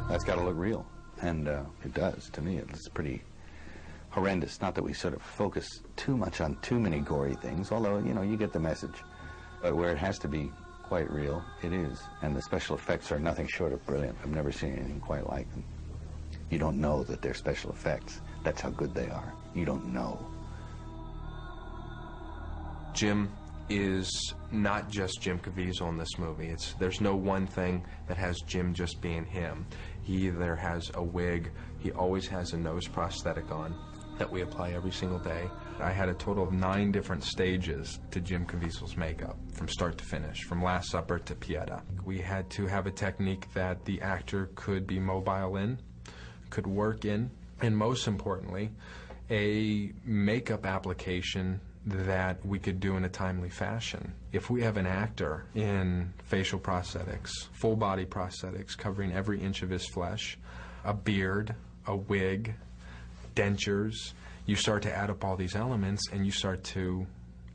That's got to look real. And it does, to me. It's pretty horrendous. Not that we sort of focus too much on too many gory things, although, you know, you get the message. But where it has to be quite real, it is. And the special effects are nothing short of brilliant. I've never seen anything quite like them. You don't know that they're special effects. That's how good they are. You don't know. Jim is not just Jim Caviezel in this movie. There's no one thing that has Jim just being him. He either has a wig, he always has a nose prosthetic on that we apply every single day. I had a total of 9 different stages to Jim Caviezel's makeup, from start to finish, from Last Supper to Pieta. We had to have a technique that the actor could be mobile in, could work in, and most importantly, a makeup application that we could do in a timely fashion. If we have an actor in facial prosthetics, full body prosthetics covering every inch of his flesh, a beard, a wig, dentures, you start to add up all these elements and you start to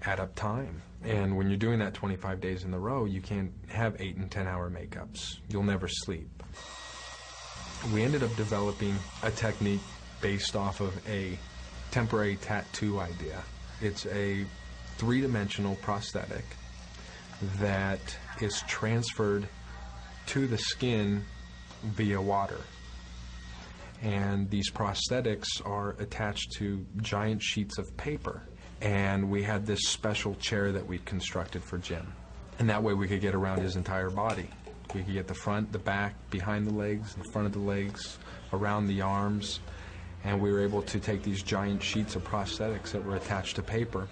add up time. And when you're doing that 25 days in a row, you can't have 8 and 10 hour makeups. You'll never sleep. We ended up developing a technique based off of a temporary tattoo idea. It's a 3-dimensional prosthetic that is transferred to the skin via water. And these prosthetics are attached to giant sheets of paper. And we had this special chair that we'd constructed for Jim. And that way we could get around his entire body. We could get the front, the back, behind the legs, the front of the legs, around the arms. And we were able to take these giant sheets of prosthetics that were attached to paper,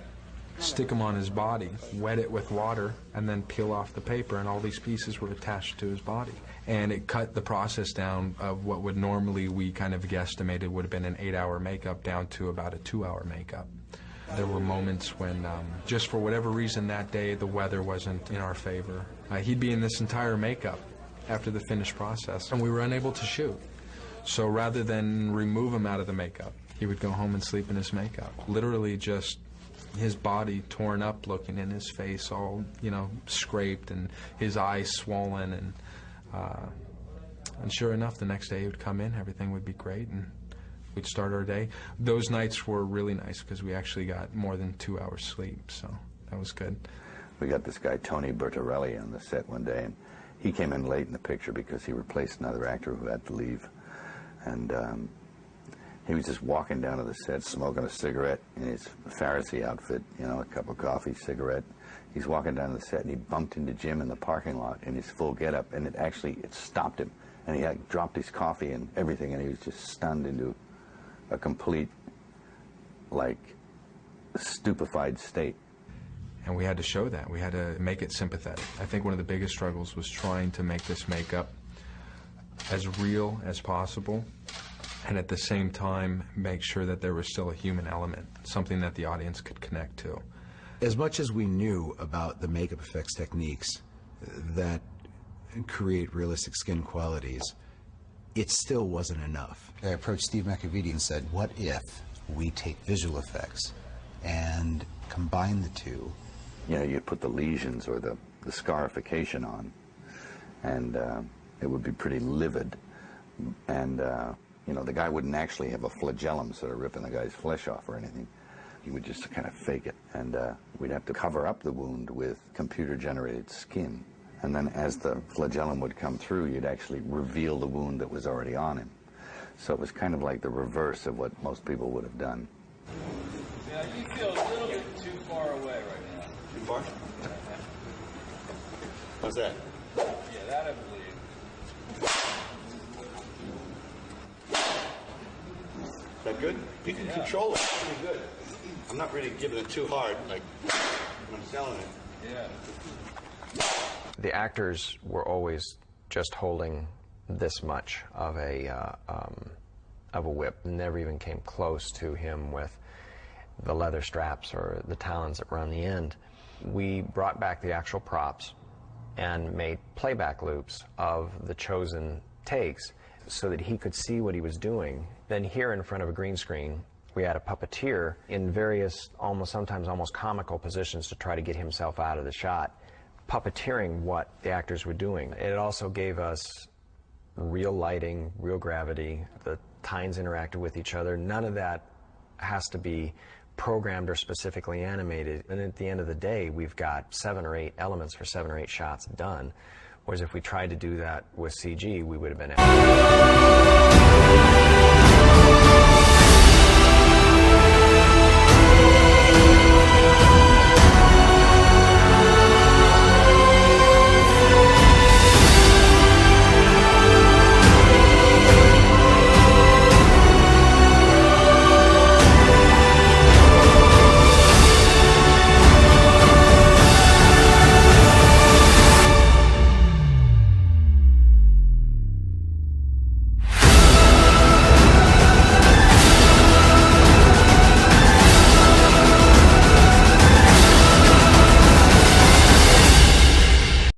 stick them on his body, wet it with water, and then peel off the paper, and all these pieces were attached to his body. And it cut the process down of what would normally we kind of guesstimated would have been an 8-hour makeup down to about a 2-hour makeup. There were moments when, just for whatever reason that day, the weather wasn't in our favor. He'd be in this entire makeup after the finished process, and we were unable to shoot. So rather than remove him out of the makeup, he would go home and sleep in his makeup. Literally just his body torn up looking, and his face all, you know, scraped, and his eyes swollen. And sure enough, the next day he would come in, everything would be great, and we'd start our day. Those nights were really nice because we actually got more than 2 hours sleep, so that was good. We got this guy, Tony Bertorelli, on the set one day, and he came in late in the picture because he replaced another actor who had to leave. And he was just walking down to the set, smoking a cigarette in his Pharisee outfit, you know, a cup of coffee, cigarette. He's walking down to the set, and he bumped into Jim in the parking lot in his full getup, and it stopped him. And he had dropped his coffee and everything, and he was just stunned into a complete, like, stupefied state. And we had to show that. We had to make it sympathetic. I think one of the biggest struggles was trying to make this makeup as real as possible, and at the same time make sure that there was still a human element, something that the audience could connect to. As much as we knew about the makeup effects techniques that create realistic skin qualities, it still wasn't enough. I approached Steve McAvity and said, what if we take visual effects and combine the two? You know, you put the lesions or the scarification on, and it would be pretty livid, and you know, the guy wouldn't actually have a flagellum sort of ripping the guy's flesh off or anything. He would just kind of fake it, and we'd have to cover up the wound with computer-generated skin. And then as the flagellum would come through, you'd actually reveal the wound that was already on him. So it was kind of like the reverse of what most people would have done. Yeah, you feel a little bit too far away right now. Too far? How's that? Yeah, that I believe. Is that good? You can control it. Pretty good. I'm not really giving it too hard, like when I'm selling it. Yeah. The actors were always just holding this much of a whip. Never even came close to him with the leather straps or the talons that were on the end. We brought back the actual props and made playback loops of the chosen takes so that he could see what he was doing. Then here in front of a green screen, we had a puppeteer in various, sometimes almost comical positions to try to get himself out of the shot, puppeteering what the actors were doing. It also gave us real lighting, real gravity, the tines interacted with each other. None of that has to be programmed or specifically animated. And at the end of the day, we've got 7 or 8 elements for 7 or 8 shots done. Whereas if we tried to do that with CG, we would have been out.